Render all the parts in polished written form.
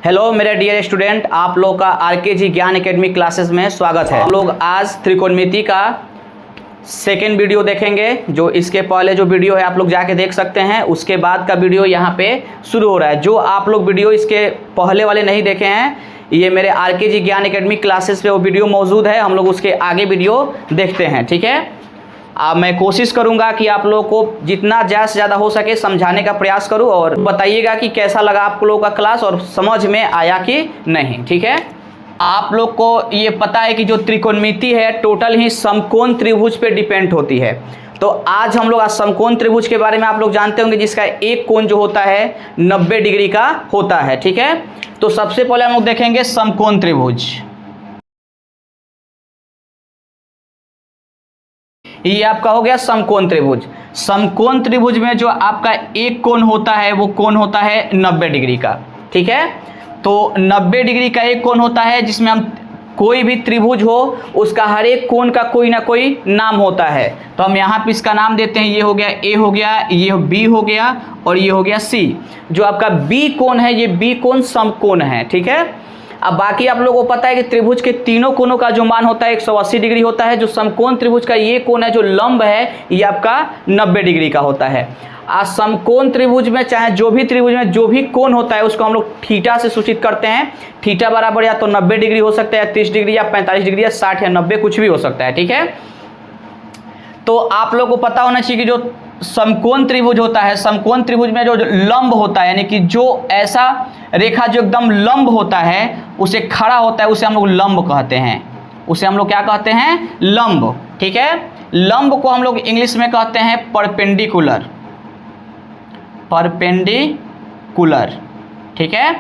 Hello मेरे dear student, आप लोग का आरके ज्ञान एकेडमी क्लासेस में स्वागत है। हम लोग आज त्रिकोणमिति का सेकेंड वीडियो देखेंगे। जो इसके पहले जो वीडियो है आप लोग जाके देख सकते हैं, उसके बाद का वीडियो यहाँ पे शुरू हो रहा है। जो आप लोग वीडियो इसके पहले वाले नहीं देखे हैं, ये मेरे आरके ज्ञान एकेडमी क्लासेस पे वो वीडियो मौजूद है। हम लोग उसके आगे वीडियो देखते हैं, ठीक है। मैं कोशिश करूंगा कि आप लोगों को जितना ज़्यादा से ज़्यादा हो सके समझाने का प्रयास करूं, और बताइएगा कि कैसा लगा आप लोगों का क्लास और समझ में आया कि नहीं, ठीक है। आप लोग को ये पता है कि जो त्रिकोणमिति है टोटल ही समकोण त्रिभुज पे डिपेंड होती है। तो आज हम लोग समकोण त्रिभुज के बारे में आप लोग जानते होंगे, जिसका एक कोण जो होता है 90 डिग्री का होता है, ठीक है। तो सबसे पहले हम लोग देखेंगे समकोण त्रिभुज। ये आपका हो गया समकोण त्रिभुज। समकोण त्रिभुज में जो आपका एक कोण होता है वो कोण होता है 90 डिग्री का, ठीक है। तो 90 डिग्री का एक कोण होता है, जिसमें हम कोई भी त्रिभुज हो उसका हर एक कोण का कोई ना कोई नाम होता है। तो हम यहाँ पे इसका नाम देते हैं, ये हो गया ए हो गया, ये बी हो गया और ये हो गया सी। जो आपका बी कोण है, ये बी कोण समकोण है, ठीक है। अब बाकी आप लोगों को पता है कि त्रिभुज के तीनों कोणों का जो मान होता है 180 डिग्री होता है। जो समकोण त्रिभुज का ये कोण है जो लंब है, ये आपका 90 डिग्री का होता है। समकोण त्रिभुज में चाहे जो भी त्रिभुज में जो भी कोण होता है उसको हम लोग थीटा से सूचित करते हैं। थीटा बराबर या तो 90 डिग्री हो सकता है, या 30 डिग्री या 45 डिग्री या 60 या 90, कुछ भी हो सकता है, ठीक है। तो आप लोग को पता होना चाहिए कि जो समकोण त्रिभुज होता है, समकोण त्रिभुज में जो लंब होता है, यानी कि जो ऐसा रेखा जो एकदम लंब होता है, उसे खड़ा होता है, उसे हम लोग लंब कहते हैं। उसे हम लोग क्या कहते हैं? लंब, ठीक है। लंब को हम लोग इंग्लिश में कहते हैं परपेंडिकुलर, परपेंडिकुलर, ठीक है,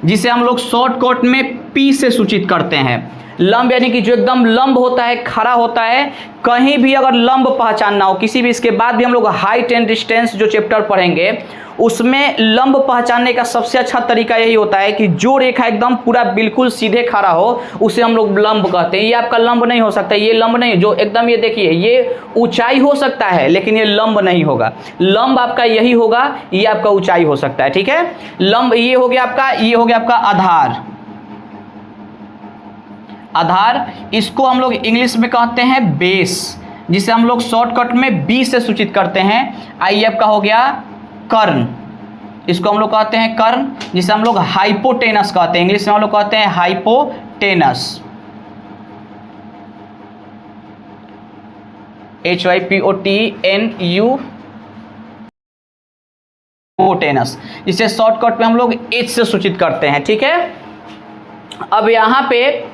जिसे हम लोग शॉर्टकट में पी से सूचित करते हैं। लंब यानी कि जो एकदम लंब होता है, खड़ा होता है। कहीं भी अगर लंब पहचानना हो किसी भी, इसके बाद भी हम लोग हाइट एंड डिस्टेंस जो चैप्टर पढ़ेंगे उसमें लंब पहचानने का सबसे अच्छा तरीका यही होता है कि जो रेखा एकदम पूरा बिल्कुल सीधे खड़ा हो उसे हम लोग लंब कहते हैं। ये आपका लंब नहीं हो सकता, ये लंब नहीं, जो एकदम ये देखिए ये ऊंचाई हो सकता है लेकिन ये लंब नहीं होगा। लंब आपका यही होगा, ये आपका ऊंचाई हो सकता है, ठीक है। लंब ये हो गया आपका, ये हो गया आपका आधार। आधार, इसको हम लोग इंग्लिश में कहते हैं बेस, जिसे हम लोग शॉर्टकट में बी से सूचित करते हैं। आइए आपका हो गया कर्ण, इसको हम लोग कहते हैं कर्ण, जिसे हम लोग हाइपोटेनस कहते हैं। इंग्लिश में हम लोग कहते हैं हाइपोटेनस, HYPOTNU, हाइपोटेनस, जिसे शॉर्टकट में हम लोग H से सूचित करते हैं, ठीक है। अब यहाँ पे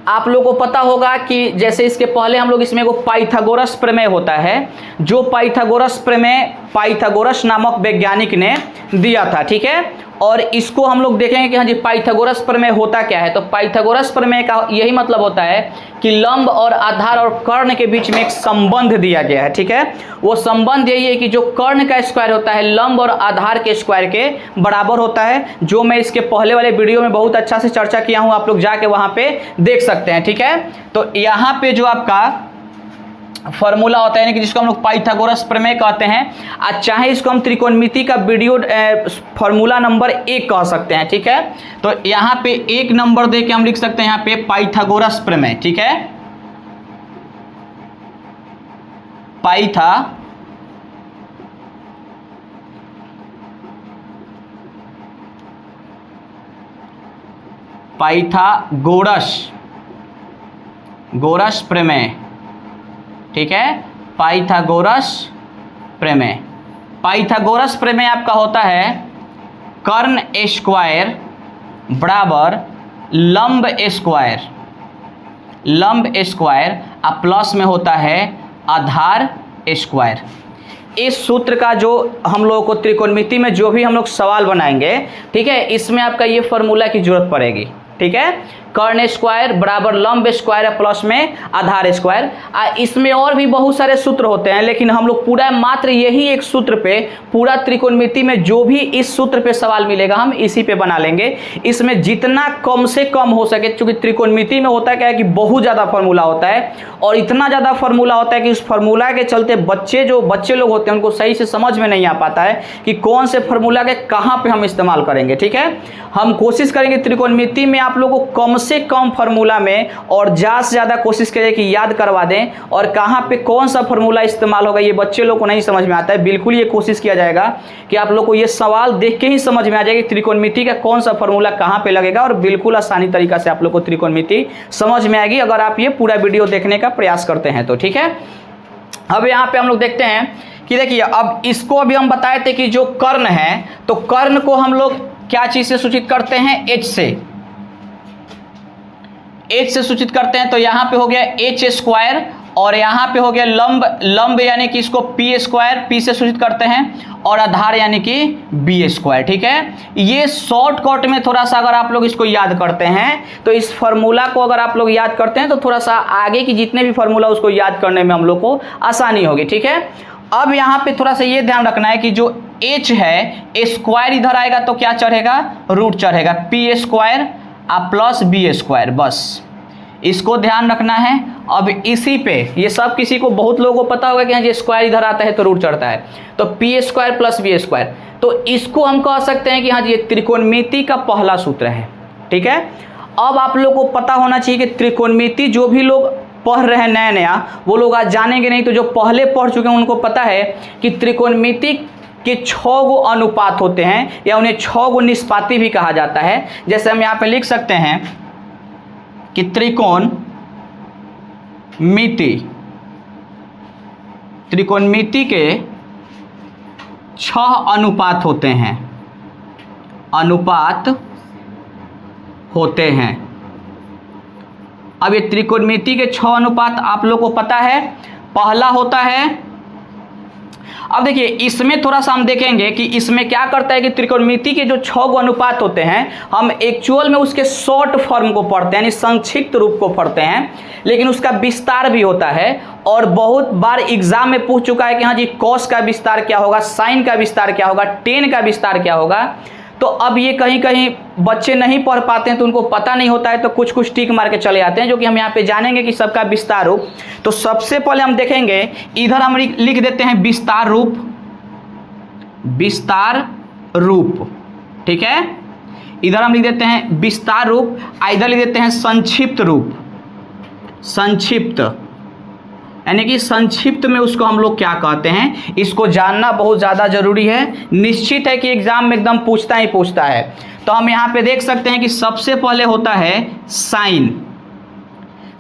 आप लोगों को पता होगा कि जैसे इसके पहले हम लोग इसमें को पाइथागोरस प्रमेय होता है। जो पाइथागोरस प्रमेय पाइथागोरस नामक वैज्ञानिक ने दिया था, ठीक है। और इसको हम लोग देखेंगे कि हाँ जी पाइथागोरस प्रमेय होता क्या है। तो पाइथागोरस प्रमेय का यही मतलब होता है कि लंब और आधार और कर्ण के बीच में एक संबंध दिया गया है, ठीक है। वो संबंध यही है कि जो कर्ण का स्क्वायर होता है लंब और आधार के स्क्वायर के बराबर होता है। जो मैं इसके पहले वाले वीडियो में बहुत अच्छा से चर्चा किया हूँ, आप लोग जाके वहाँ पे देख सकते हैं, ठीक है। तो यहाँ पे जो आपका फॉर्मूला होता है, यानी कि जिसको हम लोग पाइथागोरस प्रमेय कहते हैं। आज चाहे इसको हम त्रिकोणमिति का वीडियो फॉर्मूला नंबर 1 कह सकते हैं, ठीक है। तो यहाँ पे 1 नंबर दे के हम लिख सकते हैं यहाँ पे पाइथागोरस प्रमेय, ठीक है। पाइथागोरस प्रमेय, ठीक है। पाइथागोरस प्रमेय, पाइथागोरस प्रमेय आपका होता है कर्ण स्क्वायर बराबर लंब स्क्वायर, लंब स्क्वायर अब प्लस में होता है आधार स्क्वायर। इस सूत्र का जो हम लोगों को त्रिकोणमिति में जो भी हम लोग सवाल बनाएंगे, ठीक है, इसमें आपका ये फॉर्मूला की जरूरत पड़ेगी, ठीक है, कर्ण स्क्वायर बराबर लंब स्क्वायर प्लस में आधार स्क्वायर। इसमें और भी बहुत सारे सूत्र होते हैं, लेकिन हम लोग पूरा मात्र यही एक सूत्र पे पूरा त्रिकोणमिति में जो भी इस सूत्र पे सवाल मिलेगा हम इसी पे बना लेंगे। इसमें जितना कम से कम हो सके, क्योंकि त्रिकोणमिति में होता क्या है कि बहुत ज़्यादा फार्मूला होता है, और इतना ज़्यादा फार्मूला होता है कि उस फार्मूला के चलते बच्चे लोग होते हैं उनको सही से समझ में नहीं आ पाता है कि कौन से फार्मूला के कहाँ पे हम इस्तेमाल करेंगे। ठीक है, हम कोशिश करेंगे त्रिकोणमिति में आप लोगों को कम से कम फार्मूला में और ज़्यादा से ज़्यादा कोशिश करें कि याद करवा दें, और कहाँ पे कौन सा फार्मूला इस्तेमाल होगा ये बच्चे लोग को नहीं समझ में आता है। बिल्कुल ये कोशिश किया जाएगा कि आप लोग को ये सवाल देख के ही समझ में आ जाएगा कि त्रिकोणमिति का कौन सा फार्मूला कहाँ पे लगेगा, और बिल्कुल आसानी तरीका से आप लोग को त्रिकोणमिति समझ में आएगी अगर आप ये पूरा वीडियो देखने का प्रयास करते हैं तो। ठीक है, अब यहाँ पे हम लोग देखते हैं कि देखिए, अब इसको अभी हम बताए थे कि जो कर्ण है, तो कर्ण को हम लोग क्या चीज से सूचित करते हैं, एच से सूचित करते हैं। तो यहाँ पे हो गया एच स्क्वायर, और यहाँ पे हो गया लंब यानी कि इसको पी स्क्वायर, पी से सूचित करते हैं, और आधार यानी कि बी स्क्वायर। ठीक है, ये शॉर्टकट में थोड़ा सा अगर आप लोग इसको याद करते हैं, तो इस फार्मूला को अगर आप लोग याद करते हैं तो थोड़ा सा आगे की जितने भी फार्मूला उसको याद करने में हम लोग को आसानी होगी। ठीक है, अब यहाँ पे थोड़ा सा ये ध्यान रखना है कि जो h है स्क्वायर इधर आएगा तो क्या चढ़ेगा, रूट चढ़ेगा, P square plus B square, बस इसको ध्यान रखना है। अब इसी पे ये सब किसी को, बहुत लोगों को पता होगा कि हाँ जी स्क्वायर इधर आता है तो रूट चढ़ता है, तो P square plus B square, तो इसको हम कह सकते हैं कि हाँ जी ये त्रिकोणमिति का पहला सूत्र है। ठीक है, अब आप लोग को पता होना चाहिए कि त्रिकोणमिति जो भी लोग पढ़ रहे हैं नया नया वो लोग आज जानेंगे नहीं, तो जो पहले पढ़ चुके हैं उनको पता है कि त्रिकोणमिति के 6 गो अनुपात होते हैं, या उन्हें 6 गो निष्पाती भी कहा जाता है। जैसे हम यहाँ पे लिख सकते हैं कि त्रिकोणमिति के 6 अनुपात होते हैं। अब ये त्रिकोणमिति के 6 अनुपात आप लोग को पता है। पहला होता है, अब देखिए इसमें थोड़ा सा हम देखेंगे कि इसमें क्या करता है कि त्रिकोणमिति के जो 6 गो अनुपात होते हैं, हम एक्चुअल में उसके शॉर्ट फॉर्म को पढ़ते हैं, यानी संक्षिप्त रूप को पढ़ते हैं, लेकिन उसका विस्तार भी होता है। और बहुत बार एग्जाम में पूछ चुका है कि हाँ जी कॉस का विस्तार क्या होगा, साइन का विस्तार क्या होगा, टेन का विस्तार क्या होगा। तो अब ये कहीं कहीं बच्चे नहीं पढ़ पाते हैं तो उनको पता नहीं होता है, तो कुछ कुछ टिक मार के चले आते हैं, जो कि हम यहाँ पे जानेंगे कि सबका विस्तार रूप। तो सबसे पहले हम देखेंगे, इधर हम लिख देते हैं विस्तार रूप। ठीक है, इधर हम लिख देते हैं विस्तार रूप, इधर लिख देते हैं संक्षिप्त रूप। यानी कि संक्षिप्त में उसको हम लोग क्या कहते हैं, इसको जानना बहुत ज़्यादा जरूरी है। निश्चित है कि एग्जाम में एकदम पूछता है। तो हम यहाँ पे देख सकते हैं कि सबसे पहले होता है साइन।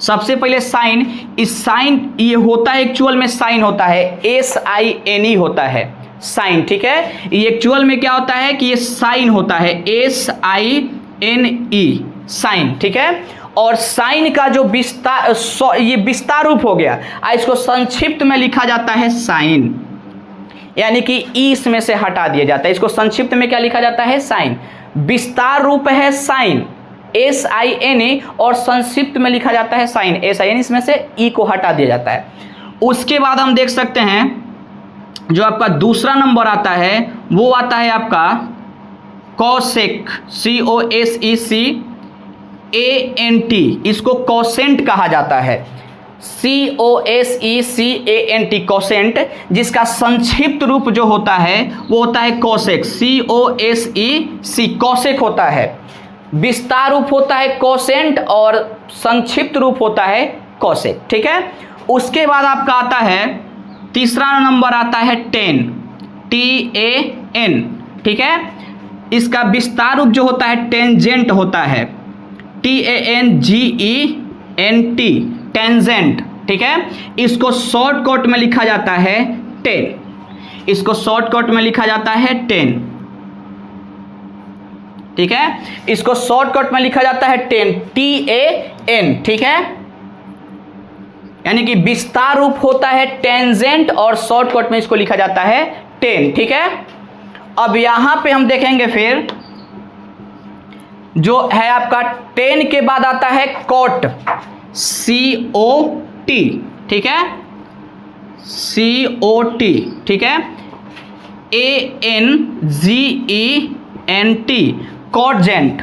सबसे पहले साइन, इस साइन ये होता है एक्चुअल में साइन होता है SINE होता है साइन। ठीक है, ये एक्चुअल में क्या होता है कि ये साइन होता है SINE साइन। ठीक है, और साइन का जो ये विस्तार रूप हो गया, इसको संक्षिप्त में लिखा जाता है साइन, यानी कि ई इसमें से हटा दिया जाता है। इसको संक्षिप्त में क्या लिखा जाता है, साइन। विस्तार रूप है साइन SINE, और संक्षिप्त में लिखा जाता है साइन SIN, इसमें से ई को हटा दिया जाता है। उसके बाद हम देख सकते हैं जो आपका दूसरा नंबर आता है वो आता है आपका कोसेक, COSECANT, इसको कोसेंट कहा जाता है, COSECANT कोसेंट, जिसका संक्षिप्त रूप जो होता है वो होता है कोसेक, COSEC कोसेक होता है। विस्तार रूप होता है कोसेंट और संक्षिप्त रूप होता है कोसेक। ठीक है, उसके बाद आपका आता है तीसरा नंबर आता है टेन, TAN। ठीक है, इसका विस्तार रूप जो होता है टेंजेंट होता है, TANGENT, टेंजेंट। ठीक है, इसको शॉर्टकट में लिखा जाता है 10, इसको शॉर्टकट में लिखा जाता है 10। ठीक है, इसको शॉर्टकट में लिखा जाता है 10, TAN। ठीक है, यानी कि विस्तार रूप होता है टेंजेंट और शॉर्टकट में इसको लिखा जाता है 10। ठीक है, अब यहां पे हम देखेंगे फिर जो है आपका 10 के बाद आता है कॉट, COT, ठीक है, COT, ठीक है, ANGENT, कॉटजेंट।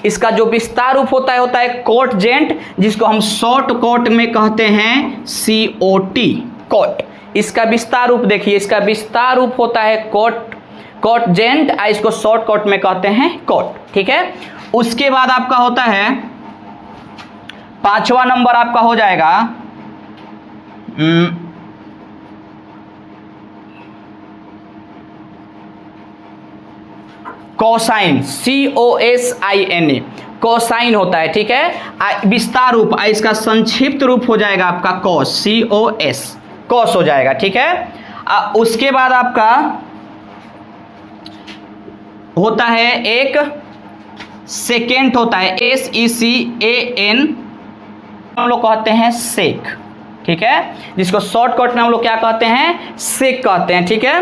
इसका जो विस्तार रूप होता है कॉटजेंट, जिसको हम शॉर्ट कॉट में कहते हैं COT, कॉट। इसका विस्तार रूप देखिए, इसका विस्तार रूप होता है कॉटजेंट, इसको शॉर्ट कॉट में कहते हैं कॉट, ठीक है। उसके बाद आपका होता है 5वां नंबर आपका हो जाएगा कोसाइन, COSIN, कोसाइन होता है, ठीक है। विस्तार रूप, इसका संक्षिप्त रूप हो जाएगा आपका कॉस, COS, कॉस हो जाएगा, ठीक है। उसके बाद आपका होता है एक सेकेंट होता है, SECAN, हम लोग कहते हैं सेक, ठीक है, जिसको शॉर्टकट में हम लोग क्या कहते हैं, सेक कहते हैं, ठीक है।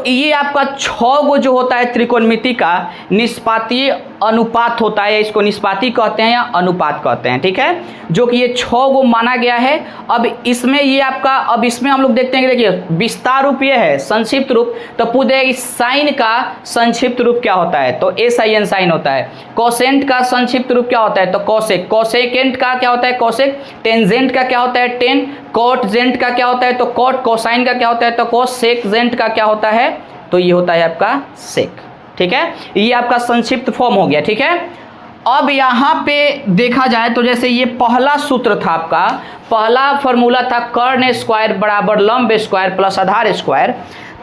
ये आपका 6 गो जो होता है त्रिकोणमिति का निष्पातीय अनुपात होता है, इसको निष्पाती कहते हैं या अनुपात कहते हैं, ठीक है, जो कि ये 6 गो माना गया है। अब इसमें ये आपका, अब इसमें हम लोग देखते हैं कि देखिए विस्तार रूप ये है, संक्षिप्त रूप, तो पूछ देगा कि साइन का संक्षिप्त रूप क्या होता है, तो SIN साइन होता है। कोसेंट का संक्षिप्त रूप क्या होता है, तो कोसेक। कोसेकेंट का क्या होता है, कोसेक। टेंजेंट का क्या होता है, टेन। कॉटजेंट का क्या होता है, तो कॉट। कोसाइन का क्या होता है, तो कोस। सेकजेंट का क्या होता है, तो ये होता है आपका सेक, ठीक है। ये आपका संक्षिप्त फॉर्म हो गया, ठीक है। अब यहाँ पे देखा जाए तो जैसे ये पहला सूत्र था आपका, पहला फॉर्मूला था कर्ण स्क्वायर बराबर लंब स्क्वायर प्लस आधार स्क्वायर।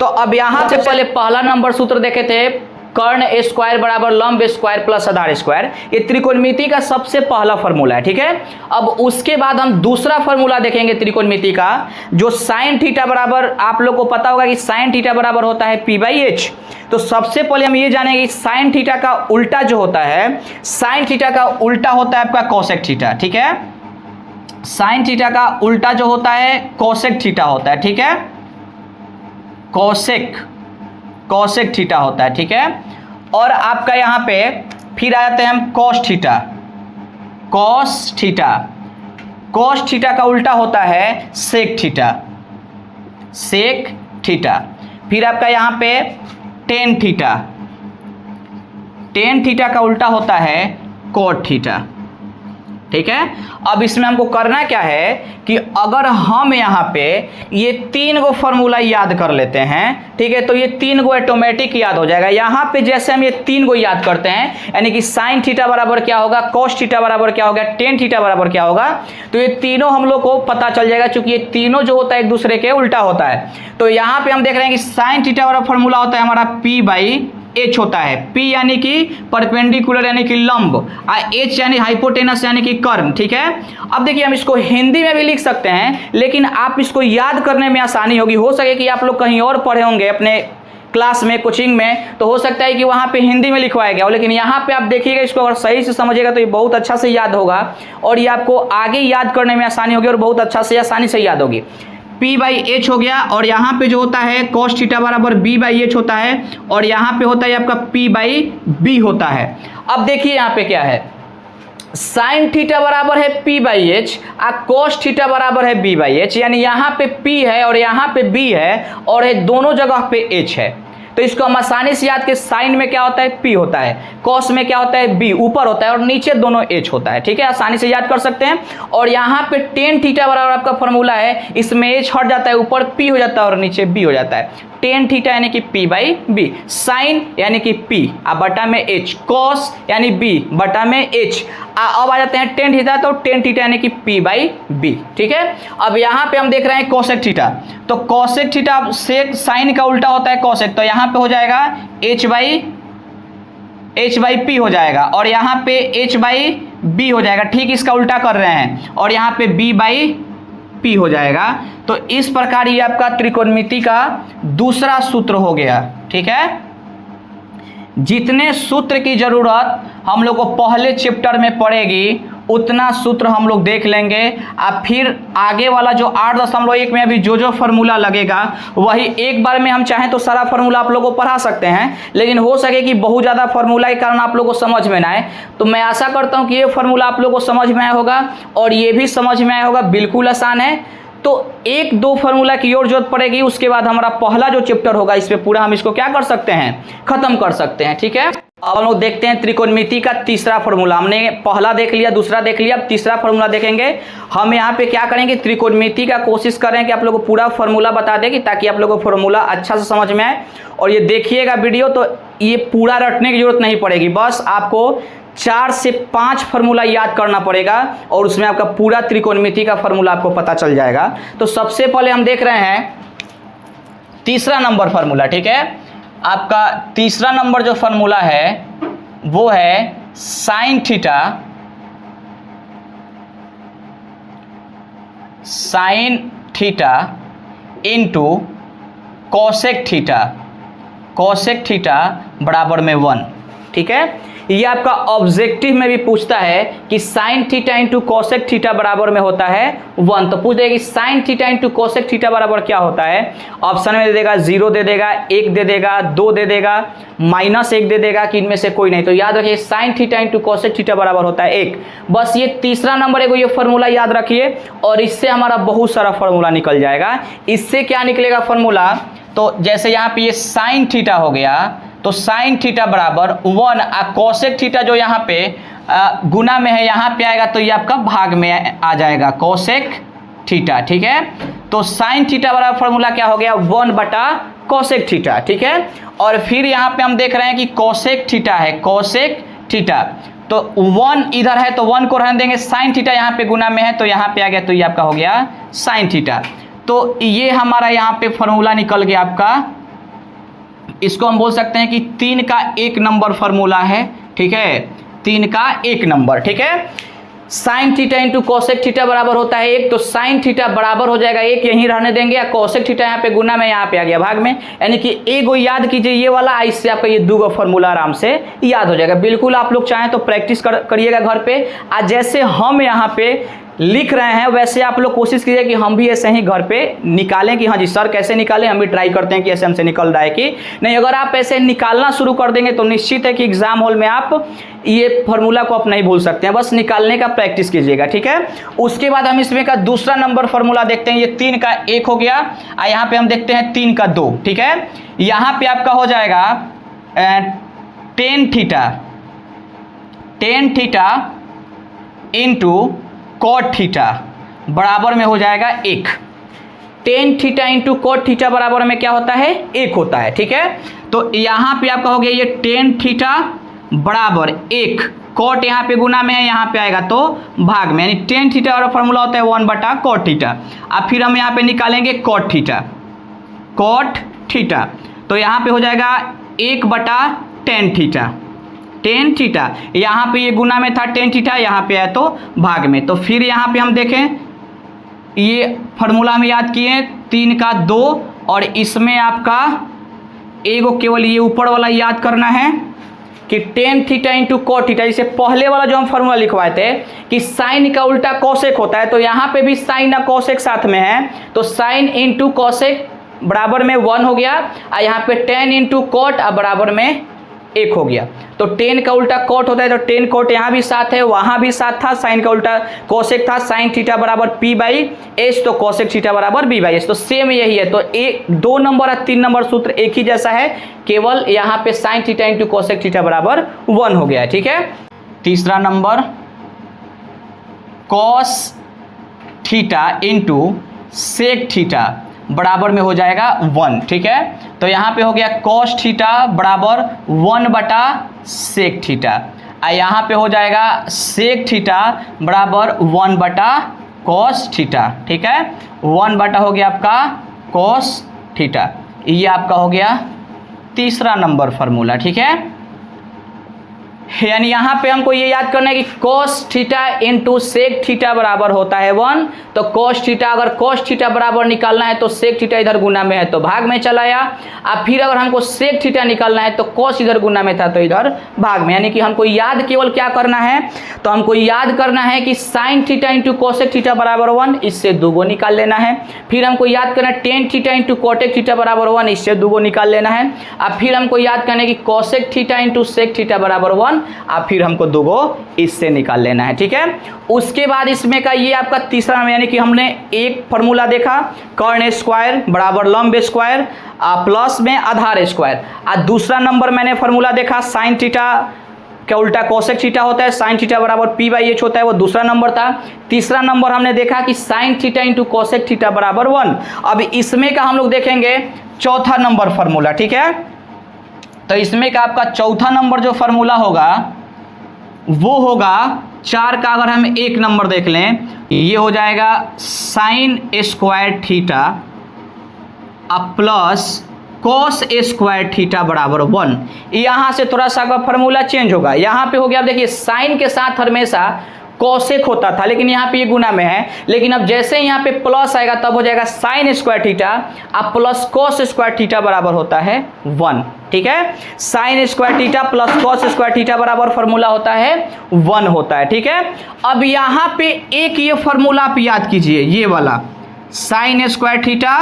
तो अब यहाँ से पहले पहला नंबर सूत्र देखे थे, कर्ण स्क्वायर बराबर लंब स्क्वायर प्लस आधार स्क्वायर, ये त्रिकोणमिति का सबसे पहला फॉर्मूला है, ठीक है। अब उसके बाद हम दूसरा फॉर्मूला देखेंगे त्रिकोणमिति का, जो साइन थीटा बराबर, आप लोग को पता होगा कि साइन थीटा बराबर होता है P/H। तो सबसे पहले हम ये जानेंगे कि साइन थीटा का उल्टा जो होता है, साइन थीटा का उल्टा होता है आपका कोसेक थीटा, ठीक है। साइन थीटा का उल्टा जो होता है कोसेक थीटा होता है, ठीक है, कोसेक थीटा होता है, ठीक है। और आपका यहाँ पे फिर आ जाते हैं हम कॉस थीटा, कॉस थीटा का उल्टा होता है सेक थीटा। फिर आपका यहाँ पे टेन थीटा का उल्टा होता है कॉट थीटा, ठीक है। अब इसमें हमको करना क्या है कि अगर हम यहाँ पे ये 3 गो फॉर्मूला याद कर लेते हैं, ठीक है, तो ये 3 गो ऑटोमेटिक याद हो जाएगा। यहाँ पे जैसे हम ये 3 गो याद करते हैं, यानी कि साइन थीटा बराबर क्या होगा, कॉस थीटा बराबर क्या होगा, टेन थीटा बराबर क्या होगा, तो ये तीनों हम लोग को पता चल जाएगा, क्योंकि ये तीनों जो होता है एक दूसरे के उल्टा होता है। तो यहाँ पे हम देख रहे हैं कि साइन थीटा वाला फॉर्मूला होता है हमारा P/H होता है। P यानी कि परपेंडिकुलर यानी कि लंब, H यानी हाइपोटेनस यानी कि कर्ण, ठीक है। अब देखिए हम इसको हिंदी में भी लिख सकते हैं, लेकिन आप इसको याद करने में आसानी होगी। हो सके कि आप लोग कहीं और पढ़े होंगे अपने क्लास में, कोचिंग में, तो हो सकता है कि वहाँ पे हिंदी में लिखवाया गया हो, लेकिन यहाँ पे आप देखिएगा, इसको अगर सही से समझिएगा तो ये बहुत अच्छा से याद होगा, और ये आपको आगे याद करने में आसानी होगी और बहुत अच्छा से आसानी से याद होगी। P/H हो गया, और यहाँ पे जो होता है cos थीटा बराबर B/H होता है, और यहाँ पे होता है आपका P/B होता है। अब देखिए यहाँ पे क्या है, साइन थीटा बराबर है P/H और cos थीटा बराबर है B/H, यानी यहाँ पे P है और यहाँ पे B है, और ये दोनों जगह पे H है। तो इसको हम आसानी से याद के, साइन में क्या होता है P होता है, कॉस में क्या होता है B ऊपर होता है, और नीचे दोनों H होता है, ठीक है, आसानी से याद कर सकते हैं। और यहाँ पे टेन थीटा बराबर आपका फॉर्मूला है, इसमें H हट जाता है, ऊपर P हो जाता है और नीचे B हो जाता है। टेन थीटा यानी कि P/B, साइन यानी कि P और बटा में H, कॉस यानी B बटा में H। अब आ जाते हैं टेन थीटा, तो टेन थीटा यानी कि P/B, ठीक है। अब यहाँ पे हम देख रहे हैं कोसेक थीटा, तो कोसेक थीटा सेक साइन का उल्टा होता है कोसेक, तो यहाँ पे हो जाएगा H/P हो जाएगा, और यहाँ पे H/B हो जाएगा, ठीक इसका उल्टा कर रहे हैं, और यहाँ पे B/P हो जाएगा। तो इस प्रकार ये आपका त्रिकोणमिति का दूसरा सूत्र हो गया, ठीक है। जितने सूत्र की जरूरत हम लोग को पहले चैप्टर में पड़ेगी, उतना सूत्र हम लोग देख लेंगे। अब फिर आगे वाला जो 8.1 में अभी जो फार्मूला लगेगा वही एक बार में हम चाहें तो सारा फार्मूला आप लोगों को पढ़ा सकते हैं, लेकिन हो सके कि बहुत ज़्यादा फार्मूला के कारण आप लोगों को समझ में ना आए। तो मैं आशा करता हूँ कि ये फार्मूला आप लोगों को समझ में आया होगा और ये भी समझ में आया होगा। बिल्कुल आसान है। तो एक दो फार्मूला की और जरूरत पड़ेगी, उसके बाद हमारा पहला जो चैप्टर होगा इस पे पूरा हम इसको क्या कर सकते हैं, खत्म कर सकते हैं। ठीक है, अब हम लोग देखते हैं त्रिकोणमिति का तीसरा फार्मूला। हमने पहला देख लिया, दूसरा देख लिया, अब तीसरा फार्मूला देखेंगे। हम यहाँ पे क्या करेंगे, त्रिकोणमिति का कोशिश करें कि आप लोगों को पूरा फार्मूला बता दें ताकि आप लोगों को फार्मूला अच्छा से समझ में आए। और ये देखिएगा वीडियो, तो ये पूरा रटने की जरूरत नहीं पड़ेगी, बस आपको 4 से 5 फार्मूला याद करना पड़ेगा और उसमें आपका पूरा त्रिकोणमिति का फार्मूला आपको पता चल जाएगा। तो सबसे पहले हम देख रहे हैं तीसरा नंबर फार्मूला। ठीक है, आपका तीसरा नंबर जो फार्मूला है वो है sin theta into cosec theta बराबर में 1। ठीक है, ये आपका ऑब्जेक्टिव में भी पूछता है कि sign theta into cosec theta बराबर में होता है 1। तो पूछ देगा कि sign theta into cosec theta बराबर क्या होता है। ऑप्शन में दे देगा 0 दे देगा, 1 दे देगा, 2 दे देगा, -1 दे देगा कि इनमें से कोई नहीं। तो याद रखिए sign theta into cosec theta बराबर होता है 1। बस ये तीसरा नंबर है, ये फार्मूला याद रखिए और इससे हमारा बहुत सारा फार्मूला निकल जाएगा। इससे क्या निकलेगा फार्मूला, तो जैसे यहाँ पे ये साइन थीटा हो गया तो साइन थीटा बराबर 1, कॉसेक थीटा जो यहाँ पे गुना में है यहाँ पे आएगा तो ये आपका भाग में आ जाएगा कॉसेक थीटा। ठीक है, तो साइन थीटा बराबर फार्मूला क्या हो गया, 1/कॉसेक थीटा। ठीक है, और फिर यहाँ पे हम देख रहे हैं कि कॉसेक थीटा है, कॉसेक थीटा तो 1 इधर है तो 1 को रहने देंगे, साइन थीटा यहाँ पे गुना में है तो यहाँ पे आ गया तो ये आपका हो गया साइन थीटा। तो ये हमारा यहाँ पे फार्मूला निकल गया आपका, इसको हम बोल सकते हैं कि 3 का 1 नंबर फार्मूला है। ठीक है, 3 का 1 नंबर। ठीक है, sin theta into cosec theta बराबर होता है 1, तो साइन थीटा बराबर हो जाएगा 1, यहीं रहने देंगे, या कॉसेक थीटा यहाँ पे गुना में यहाँ पे आ गया भाग में, यानी कि एक गो याद कीजिए ये वाला, इससे आपका ये 2 फार्मूला आराम से याद हो जाएगा। बिल्कुल आप लोग चाहें तो प्रैक्टिस करिएगा घर पे। आज जैसे हम यहाँ पे लिख रहे हैं वैसे आप लोग कोशिश कीजिए कि हम भी ऐसे ही घर पे निकालें कि हाँ जी सर कैसे निकालें, हम भी ट्राई करते हैं कि ऐसे हमसे निकल रहा है कि नहीं। अगर आप ऐसे निकालना शुरू कर देंगे तो निश्चित है कि एग्जाम हॉल में आप ये फार्मूला को आप नहीं भूल सकते हैं, बस निकालने का प्रैक्टिस कीजिएगा। ठीक है, उसके बाद हम इसमें का दूसरा नंबर फार्मूला देखते हैं। ये 3 का 1 हो गया, यहाँ पे हम देखते हैं 3 का 2। ठीक है, यहाँ पे आपका हो जाएगा tan theta into cot theta बराबर में हो जाएगा 1। Tan theta into cot theta बराबर में क्या होता है, 1 होता है। ठीक है, तो यहाँ पे आपका हो गया ये टेन थीटा बराबर 1, कॉट यहाँ पे गुना में है यहाँ पे आएगा तो भाग में, यानी टेन थीटा वाला फार्मूला होता है 1/कॉट थीटा। अब फिर हम यहाँ पे निकालेंगे कॉट थीटा, तो यहाँ पे हो जाएगा 1/टेन थीटा, यहाँ पे ये गुना में था टेन थीटा, यहाँ पे है तो भाग में। तो फिर यहाँ पे हम देखें ये फार्मूला हम याद किए 3 का 2 और इसमें आपका एगो केवल ये ऊपर वाला याद करना है कि tan theta into cot theta. जैसे पहले वाला जो हम फार्मूला लिखवाए थे कि साइन का उल्टा कॉसेक होता है, तो यहाँ पे भी साइन और कॉसेक साथ में है, तो साइन इंटू कॉसेक बराबर में 1 हो गया, और यहाँ पे टेन इंटू कॉट बराबर में 1 हो गया। तो टेन का उल्टा कॉट होता है तो टेन कॉट यहाँ भी साथ है, वहाँ भी साथ था, साइन का उल्टा कॉसेक था, साइन थीटा बराबर P/S, तो कॉसेक थीटा बराबर B/S, तो सेम यही है। तो 2 नंबर और 3 नंबर सूत्र एक ही जैसा है, केवल यहाँ पे sin theta into cosec theta बराबर 1 हो गया है। ठीक है, तीसरा number cos theta into sec theta बराबर में हो जाएगा 1। ठीक है, तो यहाँ पे हो गया कॉस थीटा बराबर 1/सेक थीटा, और यहाँ पे हो जाएगा सेक थीटा बराबर 1/कॉस थीटा। ठीक है, 1/ हो गया आपका कॉस थीटा, ये आपका हो गया तीसरा नंबर फार्मूला। ठीक है, यानी यहाँ पे हमको ये याद करना है कि cos theta into sec theta बराबर होता है 1। तो कॉस थीटा, अगर कॉस थीटा बराबर निकालना है तो सेक थीटा इधर गुना में है तो भाग में चला आया। अब फिर अगर हमको सेक थीटा निकालना है तो कॉस इधर गुना में था तो इधर भाग में। यानी कि हमको याद केवल क्या करना है, तो हमको याद करना है कि sign theta into cosec theta बराबर 1, इससे 2 गो निकाल लेना है। फिर हमको याद करना है टेन थीटा इंटू कॉटेक थीटा बराबर 1, इससे 2 गो निकाल लेना है। अब फिर हमको याद करना है कि cosec theta into sec theta बराबर 1, अब फिर हमको 2 गो इससे निकाल लेना है। ठीक है, उसके बाद इसमें का ये आपका तीसरा, यानी कि हमने एक फॉर्मूला देखा कर्ण स्क्वायर बराबर लंब स्क्वायर प्लस में आधार स्क्वायर। और दूसरा नंबर मैंने फॉर्मूला देखा साइन थीटा क्या उल्टा कोसेक थीटा होता है, साइन थीटा बराबर पी बाई एच होता है, वो दूसरा नंबर था। तीसरा नंबर हमने देखा कि sign theta into cosec theta बराबर 1। अब इसमें का हम लोग देखेंगे चौथा नंबर फॉर्मूला। ठीक है, तो इसमें का आपका चौथा नंबर जो फॉर्मूला होगा वो होगा 4 का, अगर हम एक नंबर देख लें, ये हो जाएगा sine square theta plus cos square theta बराबर 1। यहाँ से थोड़ा सा का फॉर्मूला चेंज होगा। यहाँ पे हो गया, अब देखिए साइन के साथ हमेशा कॉसेक होता था, लेकिन यहाँ पे ये गुना में है। लेकिन अब जैसे यहाँ पे प्लस आएगा तब हो जाएगा साइन स्क्वायर थीटा अब प्लस कॉस स्क्वायर थीटा बराबर होता है 1। ठीक है, sine square theta plus cos square theta बराबर फॉर्मूला होता है 1 होता है। ठीक है, अब यहाँ पे एक ये फॉर्मूला आप याद कीजिए, ये वाला साइन स्क्वायर थीटा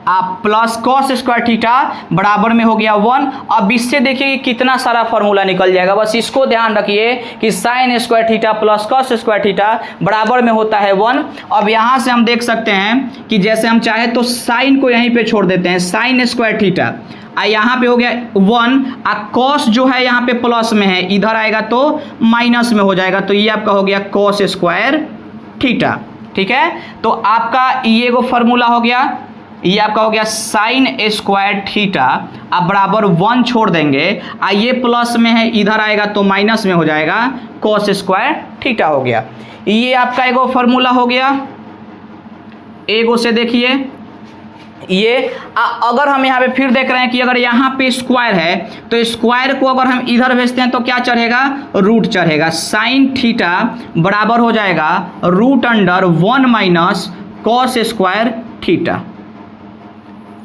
आप प्लस कॉस स्क्वायर थीटा बराबर में हो गया 1। अब इससे देखिए कितना सारा फॉर्मूला निकल जाएगा, बस इसको ध्यान रखिए कि sine square theta plus cos square theta बराबर में होता है 1। अब यहाँ से हम देख सकते हैं कि जैसे हम चाहे तो साइन को यहीं पे छोड़ देते हैं, साइन स्क्वायर थीटा यहाँ पे हो गया 1, कॉस जो है यहाँ पे प्लस में है, इधर आएगा तो माइनस में हो जाएगा, तो ये आपका हो गया कॉस स्क्वायर थीटा। ठीक है, तो आपका ये वो फॉर्मूला हो गया, ये आपका हो गया साइन स्क्वायर थीटा अब बराबर 1 छोड़ देंगे, ये प्लस में है इधर आएगा तो माइनस में हो जाएगा कॉस स्क्वायर थीटा हो गया। ये आपका एगो फॉर्मूला हो गया। एगो से देखिए ये अगर हम यहाँ पे फिर देख रहे हैं कि अगर यहाँ पे स्क्वायर है तो स्क्वायर को अगर हम इधर भेजते हैं तो क्या चढ़ेगा, रूट चढ़ेगा। साइन थीटा बराबर हो जाएगा root under 1 minus cos square theta.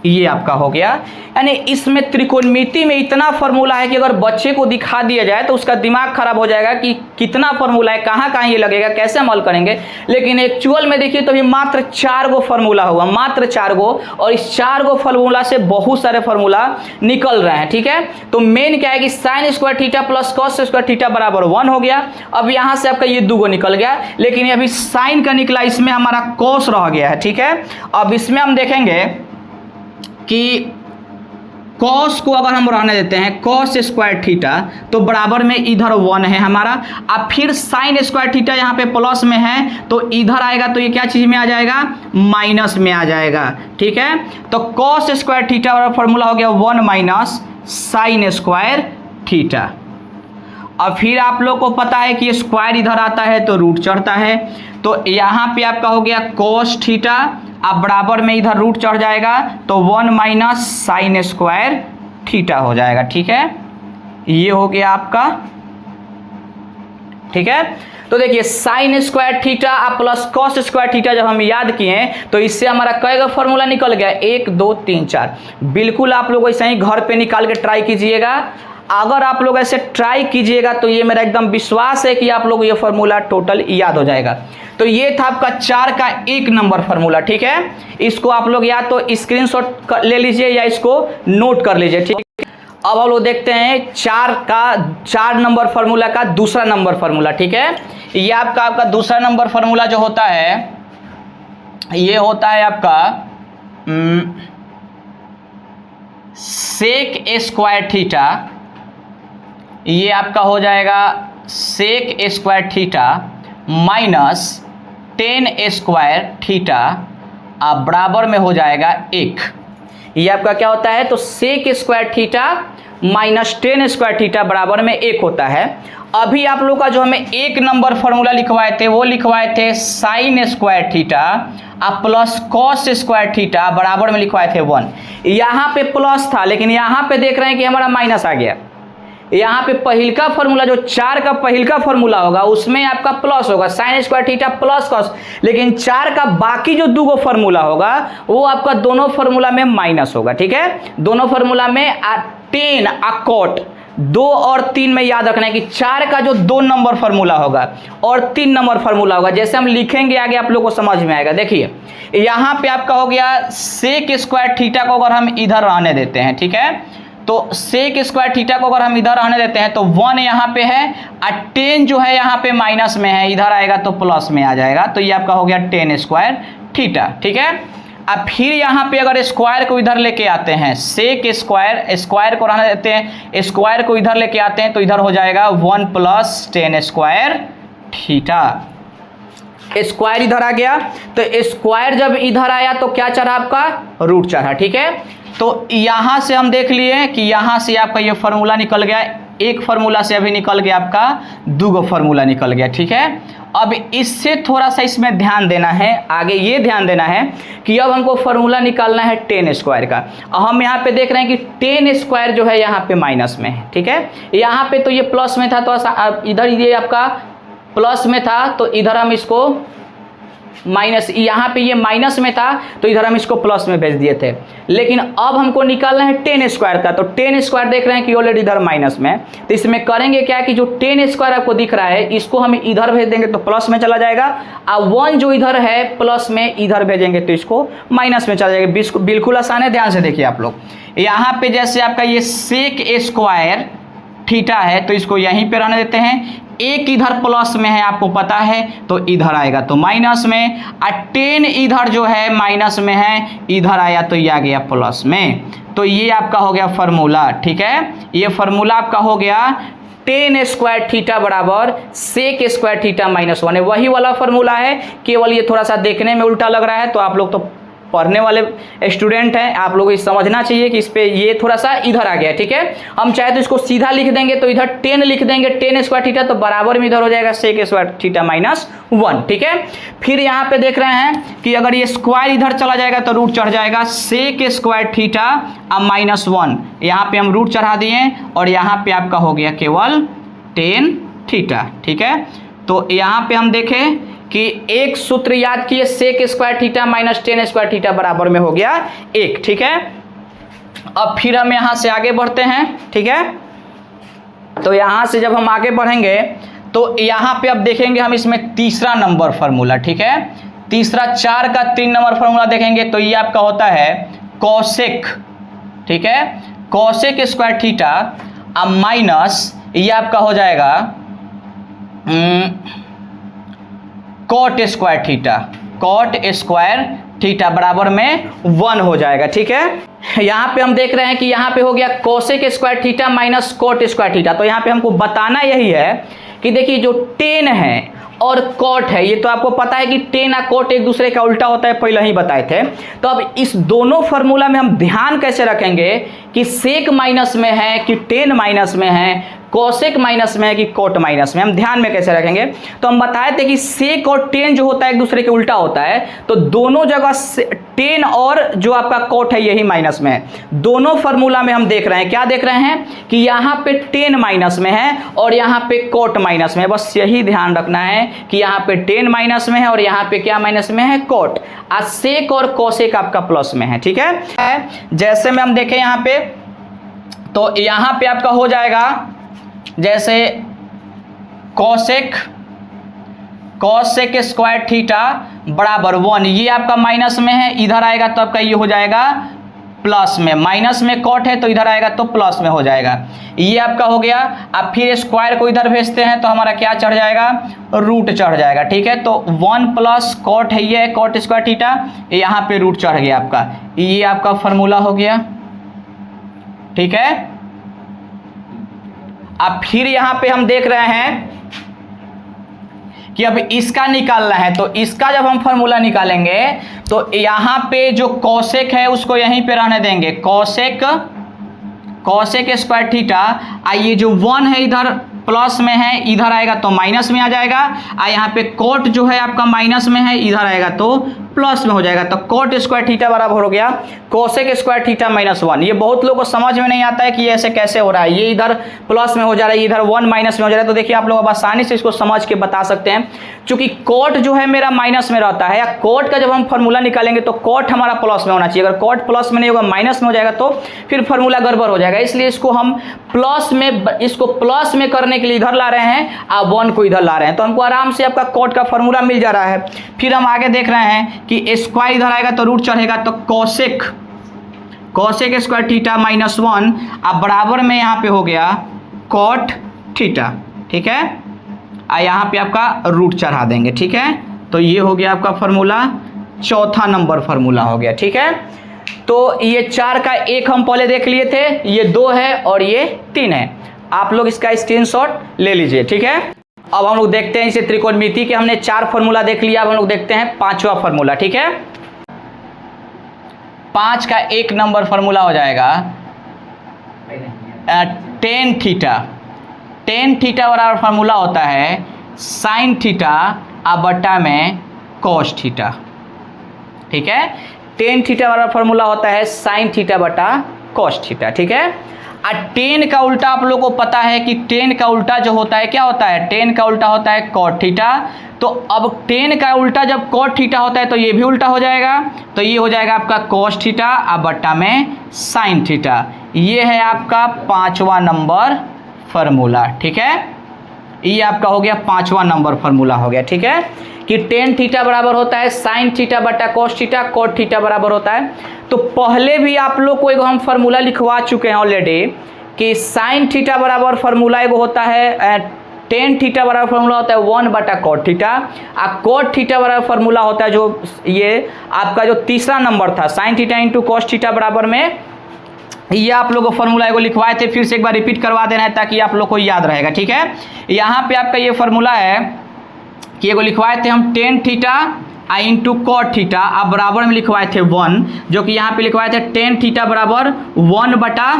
ये आपका हो गया। यानी इसमें त्रिकोणमिति में इतना फॉर्मूला है कि अगर बच्चे को दिखा दिया जाए तो उसका दिमाग खराब हो जाएगा कि कितना फॉर्मूला है, कहाँ कहाँ ये लगेगा, कैसे हम हल करेंगे। लेकिन एक्चुअल में देखिए तो अभी मात्र 4 गो फॉर्मूला होगा, मात्र 4 गो, और इस 4 गो फॉर्मूला से बहुत सारे फॉर्मूला निकल रहे हैं। ठीक है, तो मेन क्या है कि sine square theta plus cos square theta बराबर 1 हो गया। अब यहाँ से आपका ये 2 गो निकल गया, लेकिन अभी साइन का निकला, इसमें हमारा कॉस रह गया है। ठीक है, अब इसमें हम देखेंगे कि कॉस को अगर हम रहने देते हैं कॉस स्क्वायर थीटा तो बराबर में इधर 1 है हमारा। अब फिर साइन स्क्वायर थीटा यहाँ पे प्लस में है तो इधर आएगा तो ये क्या चीज़ में आ जाएगा, माइनस में आ जाएगा। ठीक है, तो कॉस स्क्वायर थीटा वाला फॉर्मूला हो गया 1 माइनस साइन स्क्वायर थीटा। अब फिर आप लोग को पता है कि स्क्वायर इधर आता है तो रूट चढ़ता है, तो यहाँ पे आपका हो गया कॉस थीटा अब बराबर में इधर रूट चढ़ जाएगा तो 1 माइनस साइन स्क्वायर थीटा हो जाएगा। ठीक है, ये हो गया आपका। ठीक है, तो देखिए sine square theta plus cos square theta जब हम याद किए तो इससे हमारा कई फॉर्मूला निकल गया, 1 2 3 4। बिल्कुल आप लोग ऐसे ही घर पे निकाल के ट्राई कीजिएगा। अगर आप लोग ऐसे ट्राई कीजिएगा तो ये मेरा एकदम विश्वास है कि आप लोग ये फॉर्मूला टोटल याद हो जाएगा। तो ये था आपका 4 का 1 नंबर फॉर्मूला। ठीक है, इसको आप लोग या तो स्क्रीनशॉट ले लीजिए या इसको नोट कर लीजिए। ठीक है, अब हम लोग देखते हैं 4 नंबर फॉर्मूला का दूसरा नंबर फॉर्मूला। ठीक है, ये आपका दूसरा नंबर फॉर्मूला जो होता है ये होता है आपका सेक स्क्वायर थीटा। ये आपका हो जाएगा sec square theta minus tan square theta बराबर में हो जाएगा 1। ये आपका क्या होता है, तो sec square theta minus tan square theta बराबर में 1 होता है। अभी आप लोग का जो हमें 1 नंबर फॉर्मूला लिखवाए थे वो लिखवाए थे sine square theta plus cos square theta बराबर में लिखवाए थे 1। यहाँ पे प्लस था लेकिन यहाँ पे देख रहे हैं कि हमारा माइनस आ गया। यहाँ पे पहिल का फॉर्मूला जो 4 का पहिल का फॉर्मूला होगा उसमें आपका प्लस होगा sine square theta plus cos, लेकिन 4 का बाकी जो 2 फॉर्मूला होगा वो आपका दोनों फॉर्मूला में माइनस होगा। ठीक है, दोनों फॉर्मूला में टेन अकोट 2 और 3 में याद रखना है कि 4 का जो 2 नंबर फॉर्मूला होगा और 3 नंबर फॉर्मूला होगा, जैसे हम लिखेंगे आगे आप लोग को समझ में आएगा। देखिए यहाँ पे आपका हो गया सेक स्क्वायर थीटा को अगर हम इधर रहने देते हैं, ठीक है, तो सेक स्क्वायर थीटा को अगर हम इधर रहने देते हैं तो 1 यहाँ पे है और 10 जो है यहाँ पे माइनस में है, इधर आएगा तो प्लस में आ जाएगा, तो ये आपका हो गया 10 स्क्वायर थीटा। ठीक है, अब फिर यहाँ पे अगर स्क्वायर को इधर लेके आते हैं, सेक स्क्वायर, स्क्वायर को रहने देते हैं, स्क्वायर को इधर लेके आते हैं तो इधर हो जाएगा 1 + 10 स्क्वायर थीटा। स्क्वायर इधर आ गया, तो स्क्वायर जब इधर आया तो क्या चढ़ा आपका रूट चढ़ा। ठीक है, तो यहां से हम देख लिए कि यहां से आपका ये फॉर्मूला निकल गया, एक फॉर्मूला से अभी निकल गया आपका 2 फॉर्मूला निकल गया। ठीक है, अब इससे थोड़ा सा इसमें ध्यान देना है, आगे ये ध्यान देना है कि अब हमको फॉर्मूला निकालना है 10 स्क्वायर का। हम यहाँ पे देख रहे हैं कि 10 स्क्वायर जो है यहाँ पे माइनस में है। ठीक है, यहाँ पे तो ये प्लस में था, तो इधर ये आपका प्लस में था तो इधर हम इसको माइनस, यहाँ पे ये माइनस में था तो इधर हम इसको प्लस में भेज दिए थे, लेकिन अब हमको निकालना है 10 स्क्वायर का। तो 10 स्क्वायर देख रहे हैं कि ऑलरेडी इधर माइनस में, तो इसमें करेंगे क्या कि जो 10 स्क्वायर आपको दिख रहा है इसको हम इधर भेज देंगे तो प्लस में चला जाएगा, और 1 जो इधर है प्लस में इधर भेजेंगे तो इसको माइनस में चला जाएगा। बिल्कुल आसान है, ध्यान से देखिए आप लोग। यहाँ पे जैसे आपका ये सेक स्क्वायर थीटा है तो इसको यहीं पे रहने देते हैं, एक इधर प्लस में है आपको पता है तो इधर आएगा तो माइनस में, और 10 इधर जो है माइनस में है, इधर आया तो ये आ गया प्लस में, तो ये आपका हो गया फॉर्मूला। ठीक है, ये फॉर्मूला आपका हो गया 10 स्क्वायर थीटा बराबर सेक स्क्वायर थीटा माइनस 1 है, वही वाला फॉर्मूला है, केवल ये थोड़ा सा देखने में उल्टा लग रहा है। तो आप लोग तो पढ़ने वाले स्टूडेंट हैं, आप लोगों को समझना चाहिए कि इस पे ये थोड़ा सा इधर आ गया। ठीक है, हम चाहे तो इसको सीधा लिख देंगे तो इधर 10 लिख देंगे, 10 स्क्वायर थीटा, तो बराबर में इधर हो जाएगा सेक स्क्वायर थीटा माइनस 1। ठीक है, फिर यहाँ पे देख रहे हैं कि अगर ये स्क्वायर इधर चला जाएगा तो रूट चढ़ जाएगा, सेक स्क्वायर थीटा अब माइनस 1, यहाँ पे हम रूट चढ़ा दिए और यहाँ पे आपका हो गया केवल 10 थीटा। ठीक है, तो यहाँ पे हम देखें कि एक सूत्र याद किए, sec square theta minus 10 square theta बराबर में हो गया 1। ठीक है, अब फिर हम यहाँ से आगे बढ़ते हैं। ठीक है, तो यहाँ से जब हम आगे बढ़ेंगे तो यहाँ पे अब देखेंगे हम इसमें तीसरा नंबर फार्मूला। ठीक है, तीसरा 4 का 3 नंबर फार्मूला देखेंगे तो ये आपका होता है कोसेक। ठीक है, कोसेक स्क्वायर थीटा अब माइनस ये आपका हो जाएगा cot square theta, cot square theta बराबर में 1 हो जाएगा। ठीक है, यहाँ पे हम देख रहे हैं कि यहाँ पे हो गया cosec square theta minus cot square theta, तो यहाँ पे हमको बताना यही है कि देखिए जो 10 है और कॉट है, ये तो आपको पता है कि 10 और कॉट एक दूसरे का उल्टा होता है, पहले ही बताए थे। तो अब इस दोनों फार्मूला में हम ध्यान कैसे रखेंगे कि सेक माइनस में है कि 10 माइनस में है, कोसेक माइनस में है कि कोट माइनस में, हम ध्यान में कैसे रखेंगे। तो हम बताए थे कि सेक और 10 जो होता है एक दूसरे के उल्टा होता है, तो दोनों जगह 10 और जो आपका कोट है यही माइनस में है। दोनों फार्मूला में हम देख रहे हैं, क्या देख रहे हैं कि यहाँ पे 10 माइनस में है और यहाँ पे कोट माइनस में है, बस यही ध्यान रखना है कि यहाँ पे 10 माइनस में है और यहाँ पे क्या माइनस में है, कोट, और सेक और कोसेक आपका प्लस में है। ठीक है, जैसे में हम देखें यहाँ पे, तो यहाँ पे आपका हो जाएगा जैसे कोसेक स्क्वायर थीटा बराबर 1, ये आपका माइनस में है, इधर आएगा तो आपका ये हो जाएगा प्लस में, माइनस में कॉट है तो इधर आएगा तो प्लस में हो जाएगा, ये आपका हो गया। अब फिर स्क्वायर को इधर भेजते हैं तो हमारा क्या चढ़ जाएगा, रूट चढ़ जाएगा। ठीक है, तो 1 प्लस कॉट है, ये है कॉट स्क्वायर थीटा, यहाँ पे रूट चढ़ गया आपका, ये आपका फॉर्मूला हो गया। ठीक है, अब फिर यहाँ पे हम देख रहे हैं कि अब इसका निकालना है, तो इसका जब हम फार्मूला निकालेंगे तो यहाँ पे जो कोसेक है उसको यहीं पे रहने देंगे, कोसेक स्क्वायर थीटा, ये जो 1 है इधर प्लस में है, इधर आएगा तो माइनस में आ जाएगा, और यहाँ पे कोट जो है आपका माइनस में है, इधर आएगा तो प्लस में हो जाएगा, तो कॉट स्क्वायर थीटा बराबर हो गया कोसेक स्क्वायर थीटा माइनस 1। ये बहुत लोगों को समझ में नहीं आता है कि ये ऐसे कैसे हो रहा है, ये इधर प्लस में हो जा रहा है, इधर 1 माइनस में हो जा रहा है। तो देखिए आप लोग अब आसानी से इसको समझ के बता सकते हैं, क्योंकि कॉट जो है मेरा माइनस में रहता है, या कॉट का जब हम फॉर्मूला निकालेंगे तो कॉट हमारा प्लस में होना चाहिए। अगर कॉट प्लस में नहीं होगा, माइनस में हो जाएगा, तो फिर फॉर्मूला गड़बड़ हो जाएगा। इसलिए इसको हम प्लस में करने के लिए इधर ला रहे हैं, आप 1 को इधर ला रहे हैं, तो हमको आराम से आपका कॉट का फॉर्मूला मिल जा रहा है। फिर हम आगे देख रहे हैं कि स्क्वायर इधर आएगा तो रूट चढ़ेगा, तो कॉसेक स्क्वायर थीटा माइनस 1 अब बराबर में यहाँ पे हो गया कॉट थीटा, ठीक है। यहाँ पे आपका रूट चढ़ा देंगे, ठीक है। तो ये हो गया आपका फॉर्मूला, चौथा नंबर फॉर्मूला हो गया, ठीक है। तो ये 4 का 1 हम पहले देख लिए थे, ये 2 है और ये 3 है। आप लोग इसका स्क्रीनशॉट ले लीजिए, ठीक है। अब हम लोग देखते हैं इसे त्रिकोणमिति के, हमने 4 फॉर्मूला देख लिया, अब हम लोग देखते हैं 5वां फॉर्मूला, ठीक है। 5 का 1 नंबर फॉर्मूला हो जाएगा टेन थीटा बराबर फॉर्मूला होता है साइन थीटा बटा में कॉस थीटा, ठीक है। टेन थीटा बराबर फॉर्मूला होता है साइन थीटा बटा कॉस थीटा, ठीक है। टेन का उल्टा आप लोगों को पता है कि टेन का उल्टा जो होता है क्या होता है, टेन का उल्टा होता है कॉट थीटा। तो अब टेन का उल्टा जब कॉट थीटा होता है तो ये भी उल्टा हो जाएगा, तो ये हो जाएगा आपका कॉस थीटा बटा में साइन थीटा। ये है आपका 5वां नंबर फार्मूला, ठीक है। ये आपका हो गया 5वां नंबर फार्मूला हो गया, ठीक है, कि टेन थीटा बराबर होता है साइन थीटा बटा कॉस थीटा, कॉट थीटा बराबर होता है। तो पहले भी आप लोग को एक हम फार्मूला लिखवा चुके हैं ऑलरेडी कि साइन थीटा बराबर फार्मूला एगो होता है, टेन थीटा बराबर फार्मूला होता है 1 बटा कॉट थीटा, और कॉट थीटा बराबर फार्मूला होता है जो ये आपका जो तीसरा नंबर था sign theta into cos theta बराबर में, ये आप लोगों को फॉर्मूला एगो लिखवाए थे, फिर से एक बार रिपीट करवा देना है ताकि आप लोग को याद रहेगा, ठीक है। यहाँ पे आपका ये फॉर्मूला है कि एगो लिखवाए थे हम tan theta into cot theta, अब बराबर में लिखवाए थे 1, जो कि यहाँ पे लिखवाए थे टेन थीटा बराबर 1 बटा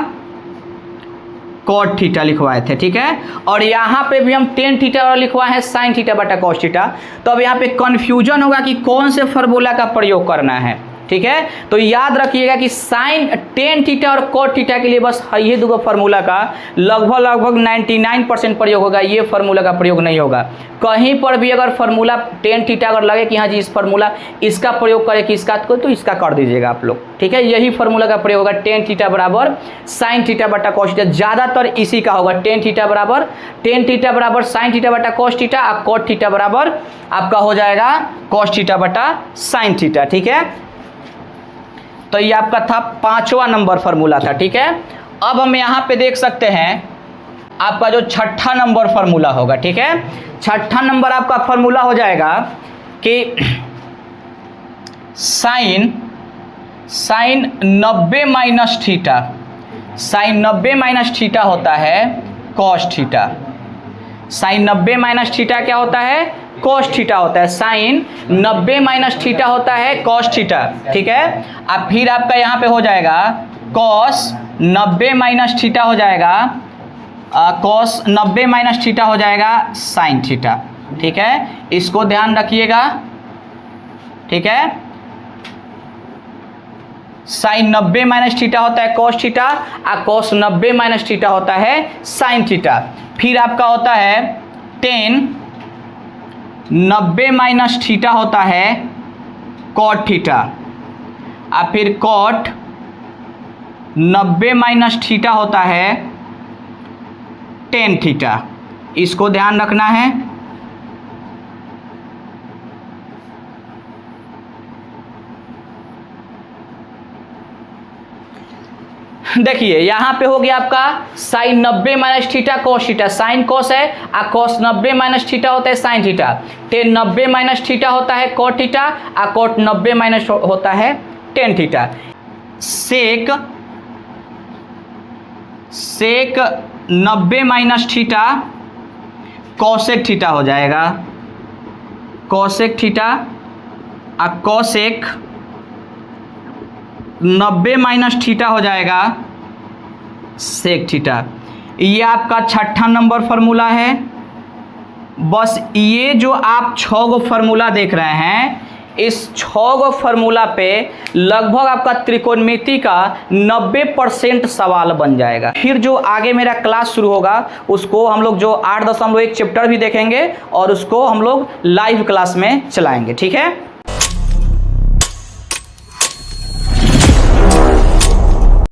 कॉट थीटा लिखवाए थे, ठीक है। और यहाँ पे भी हम टेन थीटा लिखवाए हैं साइन थीटा बटा कॉस थीटा। तो अब यहाँ पे कन्फ्यूजन होगा कि कौन से फार्मूला का प्रयोग करना है, ठीक है। तो याद रखिएगा कि साइन टेन थीटा और कॉट थीटा के लिए बस ये दो फार्मूला का लगभग 99% प्रयोग होगा, ये फार्मूला का प्रयोग नहीं होगा। कहीं पर भी अगर फार्मूला टेन थीटा अगर लगे कि हाँ जी इस फार्मूला इसका प्रयोग करें कि इसका, तो इसका कर दीजिएगा आप लोग, ठीक है। यही फार्मूला का प्रयोग होगा, टेन थीटा बराबर साइन थीटा बटा कॉस थीटा, ज़्यादातर इसी का होगा। टेन थीटा बराबर साइन थीटा बटा कॉस थीटा, और कॉट थीटा बराबर आपका हो जाएगा कॉस थीटा बटा साइन थीटा, ठीक है। तो ये आपका था 5वां नंबर फार्मूला था, ठीक है। अब हम यहाँ पे देख सकते हैं आपका जो 6ठा नंबर फार्मूला होगा, ठीक है। 6ठा नंबर आपका फार्मूला हो जाएगा कि sin 90 minus theta, sin 90 minus theta होता है cos theta. Sin 90 minus theta क्या होता है, कॉस थीटा होता है। साइन 90 माइनस थीटा होता है कॉस थीटा, ठीक है। अब फिर आपका यहाँ पे हो जाएगा कॉस 90 माइनस थीटा हो जाएगा, कॉस 90 माइनस थीटा हो जाएगा साइन थीटा, ठीक है। इसको ध्यान रखिएगा, ठीक है। साइन 90 माइनस थीटा होता है कॉस थीटा, और कॉस 90 माइनस थीटा होता है साइन थीटा। फिर आपका होता है टेन 90 माइनस थीटा होता है कॉट थीटा, और फिर कॉट 90 माइनस थीटा होता है टेन थीटा। इसको ध्यान रखना है। देखिए यहाँ पे हो गया आपका sin 90 minus theta cos theta, sin cos है, और कॉस 90 माइनस थीटा होता है sin theta. Tan 90 minus theta होता है कॉट थीटा, और कॉट 90 माइनस होता है tan theta. Sec 90 minus theta cosec theta हो जाएगा, कॉसेक थीटा, और कॉसेक 90 माइनस थीटा हो जाएगा सेक थीटा। ये आपका 6ठा नंबर फार्मूला है। बस ये जो आप 6 गो फार्मूला देख रहे हैं, इस 6 गो फार्मूला पे लगभग आपका त्रिकोणमिति का 90% सवाल बन जाएगा। फिर जो आगे मेरा क्लास शुरू होगा उसको हम लोग जो 8.1 चैप्टर भी देखेंगे और उसको हम लोग लाइव क्लास में चलाएंगे, ठीक है।